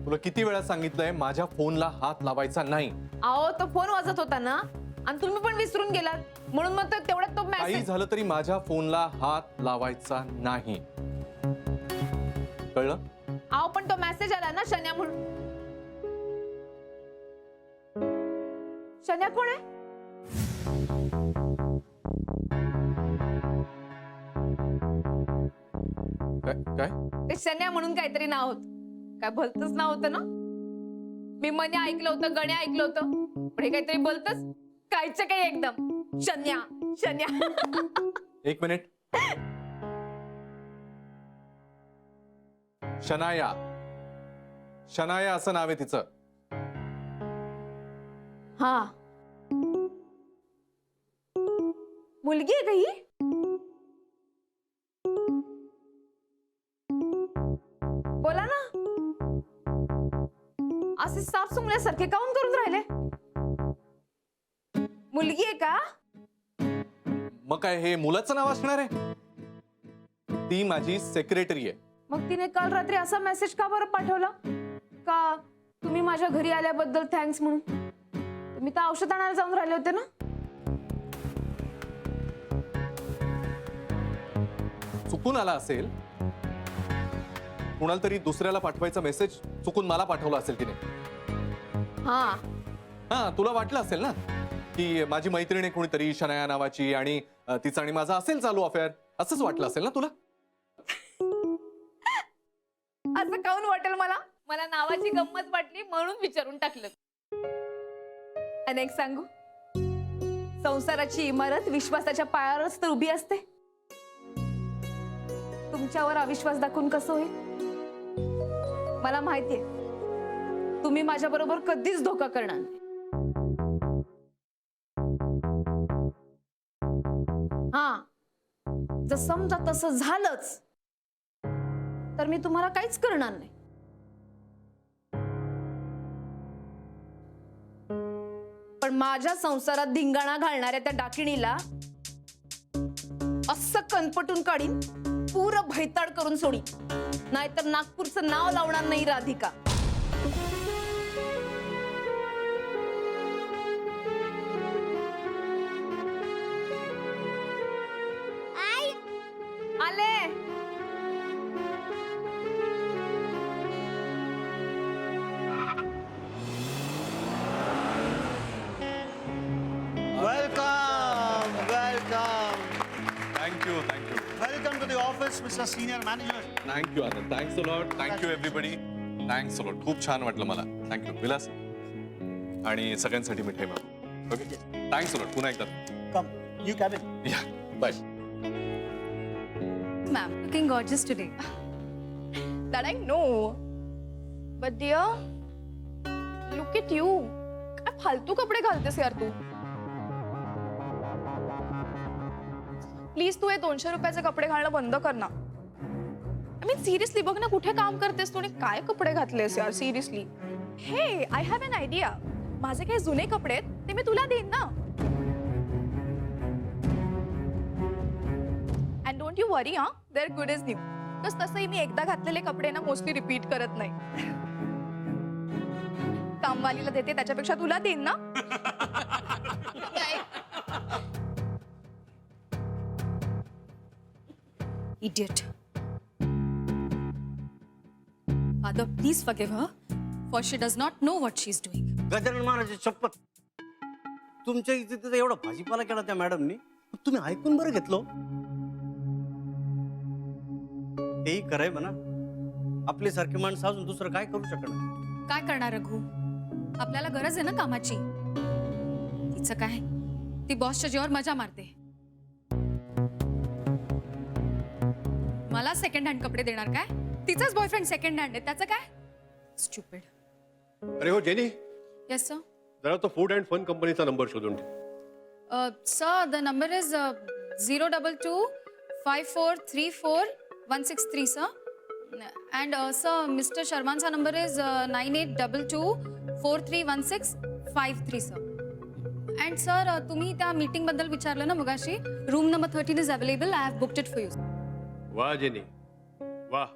तुला किती वेळा सांगितलंय माझ्या फोनला हात लावायचा नाही. अहो तो फोन वाजत होता ना आणि तुम्ही पण विसरून गेलात म्हणून मग तेवढ्यात तो काही मेसेज. झालं तरी माझ्या फोनला हात लावायचा नाही, कळलं? अहो पण तो मेसेज आला ना शन्या म्हणून. शन्या कोण आहे? काय? ते शन्या म्हणून काहीतरी नाव होत. काय भलतच नाव होतं ना. मी मने ऐकलं होतं, गण्या ऐकलं होतं, पण हे काहीतरी भलतच कायचं काही एकदम. शन्या शन्या. एक मिनिट. शनाया, शनाया असं नाव आहे तिचं. हा मुलगी आहे का ही? बोला ना. असे साफ सुंगल्यासारखे काऊन करून राहिले? मुलगी आहे का? मग काय हे मुलाचं नाव असणार आहे? ती माझी सेक्रेटरी आहे. मग तिने काल रात्री असा मेसेज का बरं पाठवला का तुम्ही माझ्या घरी आल्याबद्दल थँक्स म्हणून? तुम्ही तर औषध आणायला जाऊन राहिले होते ना. चुकून आला असेल, कुणाला तरी दुसऱ्याला पाठवायचा मेसेज चुकून मला पाठवला असेल तिने. हा तुला वाटलं असेल ना की माझी मैत्रीण आहे कोणीतरी शनाया नावाची आणि तिचा आणि माझा असेल चालू अफेअर, असंच वाटलं असेल ना तुला? असं काऊन वाटेल मला? मला नावाची गंमत वाटली म्हणून विचारून टाकलं. अनेक सांगू, संसाराची इमारत विश्वासाच्या पायावरच तर उभी असते. तुमच्यावर अविश्वास दाखवून कसं होईल? मला माहितीये तुम्ही माझ्या बरोबर कधीच धोका करणार नाही. हा जर समजा तसं झालंच तर मी तुम्हाला काहीच करणार नाही. पण माझ्या संसारात धिंगाणा घालणाऱ्या त्या डाकिणीला असं कनपटून काढीन, पुरं भैताड करून सोडी, नाहीतर नागपूरचं नाव लावणार नाही राधिका. आले. Welcome, welcome. Thank you. Welcome to the office, Mr. Senior Manager. Thank you Anand. Thanks a lot. Thank you everybody. Thanks a lot. खूप छान वाटलं मला. थँक्यू विलास. आणि सगळ्यांसाठी मिठाई मागू. Okay, thanks a lot. पुन्हा एकदा Come, you come in. या bye. Ma'am, looking gorgeous today. That I know. But dear, look at you. काय फालतू कपडे घालतेस यार तू. प्लीज तू हे 200 रुपयाचे कपडे घालणं बंद कर ना. आय मीन सिरियसली बघ ना कुठे काम करतेस तू आणि काय कपडे घातलेस यार सिरियसली. हे आय हॅव एन आयडिया. माझे काही जुने कपडे आहेत ते मी तुला देईन ना. अँड डोंट यू वरी हा, they are good as new. बस तसंही मी एकदा घातलेले कपडे ना मोस्टली रिपीट करत नाही. कामवालीला देते त्याच्यापेक्षा तुला देईन ना. Idiot. Father, please forgive her, for she does not know what she's doing. Gajanan Maharaj शपथ, तुमच्या इथे तर एवढा भाजीपाला केला त्या मॅडमनी, तुम्ही ऐकून बरं घेतलं. तेही खरंय म्हणा, आपली सारखी माणसं अजून दुसरं काय करू शकणार? काय करणार रघु? आपल्याला गरज आहे ना कामाची. तिचं काय, ती बॉसच्या जीवावर मजा मारते. मला सेकंड हँड कपडे देणार काय? तिचाच बॉयफ्रेंड सेकंड हँड आहे, त्याचं काय? स्टुपिड. अरे हो जेनी, येस सर. जरा तो फूड अँड फन कंपनीचा नंबर शोधून ठेव. Sir, the number is 022 5434 163 sir. And sir, Mr. Sharman's number is 9822 431653 sir. And sir, तुम्ही त्या मीटिंग बद्दल विचारलं ना मगाशी, room number 13 is available. I have booked it for you. वाह जेनी वाह.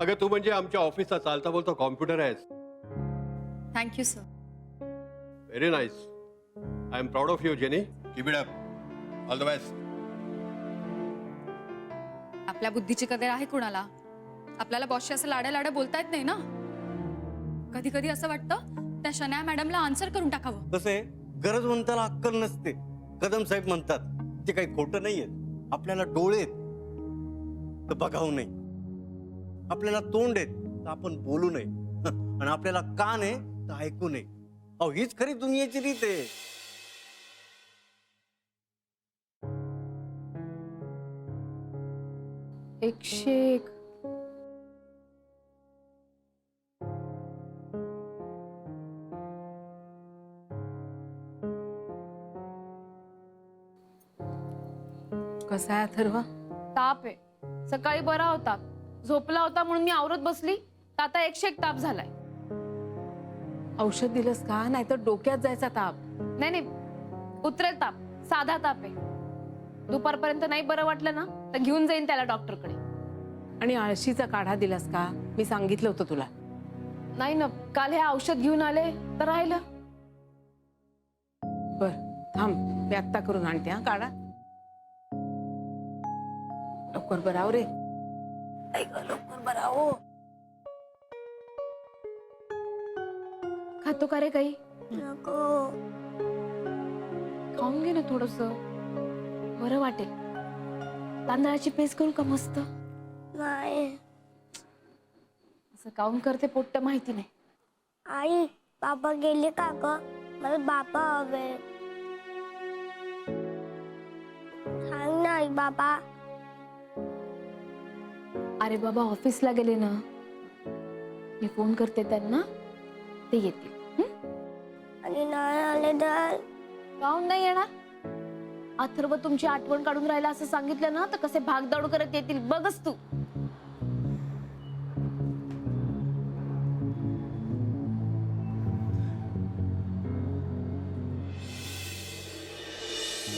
अगं तू म्हणजे आमच्या ऑफिसचा चालता बोलता कॉम्प्युटर आहेस. Thank you sir. Very nice. I am proud of you jenny. Keep it up. All the best. आपल्या बुद्धीची कदर आहे कुणाला? आपल्याला बॉसशी असं लाड्या लाड्या बोलता येत नाही ना. कधी कधी असं वाटतं त्या शन्या मॅडमला आन्सर करून टाकावं. कसं आहे, गरजवंताला अक्कल नसते. कदम साहेब म्हणतात ते काही खोटं नाहीये. आपल्याला डोळे आहेत तर बघावू नये, आपल्याला तोंड आहेत तर आपण बोलू नये, आणि आपल्याला कान आहे तर ऐकू नये. अहो हीच खरी दुनियेची रीत आहे. एकशे एक. कसा आहे अथर्व? ताप आहे. सकाळी बरा होता, झोपला होता म्हणून मी आवरत बसली, तर आता 101 ताप झालाय. औषध दिलंस का? नाहीतर डोक्यात जायचा ताप. नाही नाही, उतरेल ताप, साधा ताप आहे. दुपारपर्यंत नाही बरं वाटलं ना तर घेऊन जाईन त्याला डॉक्टरकडे. आणि आळशीचा काढा दिलास का? मी सांगितलं होतं तुला. नाही ना, काल हे औषध घेऊन आले तर राहिलं. बर थांब, मी आत्ता करून आणते. हा काढा लवकर. बराव रे, लवकर बराव. खातो का रे काही? खाऊन घे ना थोडस, बरं वाटेल. तांदळाची पेस्ट करू का मस्त? नाही. असं काऊन करते पोट्ट माहिती नाही. आई, बाबा गेले का ग? मला बाबा हवे. सांग ना आई, बाबा. अरे बाबा ऑफिसला गेले ना, मी फोन करते त्यांना, ते येतील. आणि नाही आले तर? काऊन नाही येणार? अथर्व तुमची आठवण काढून राहिला असं सांगितलं ना तर कसे भागदौड करत येतील बघच तू.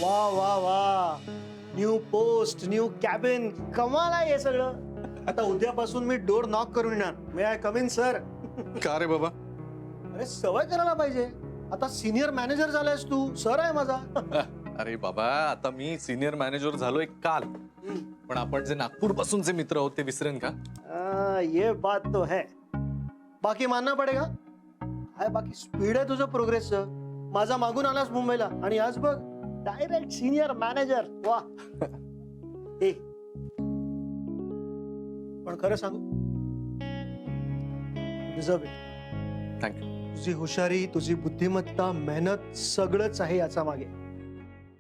वा वा वा, न्यू पोस्ट, न्यू कॅबिन, कमाल आहे हे सगळं. आता उद्यापासून मी डोर नॉक करून येणार. मे आय कम इन सर? का रे बाबा? अरे सवय करायला पाहिजे. आता सिनियर मॅनेजर झालायस तू, सर आहे माझा. अरे बाबा, आता मी सिनियर मॅनेजर झालोय काल, पण आपण जे नागपूर पासूनचे मित्र आहोत ते विसरेन का? ये बात तो है. बाकी मानना पडेगा. काय बाकी स्पीड आहे तुझं प्रोग्रेसचं. माझा मागून आलास मुंबईला आणि आज बघ डायरेक्ट सिनियर मॅनेजर. वा. ए पण खरं सांगू, डिझर्व इट. थँक्यू. तुझी हुशारी, तुझी बुद्धिमत्ता, मेहनत सगळंच आहे याचा मागे.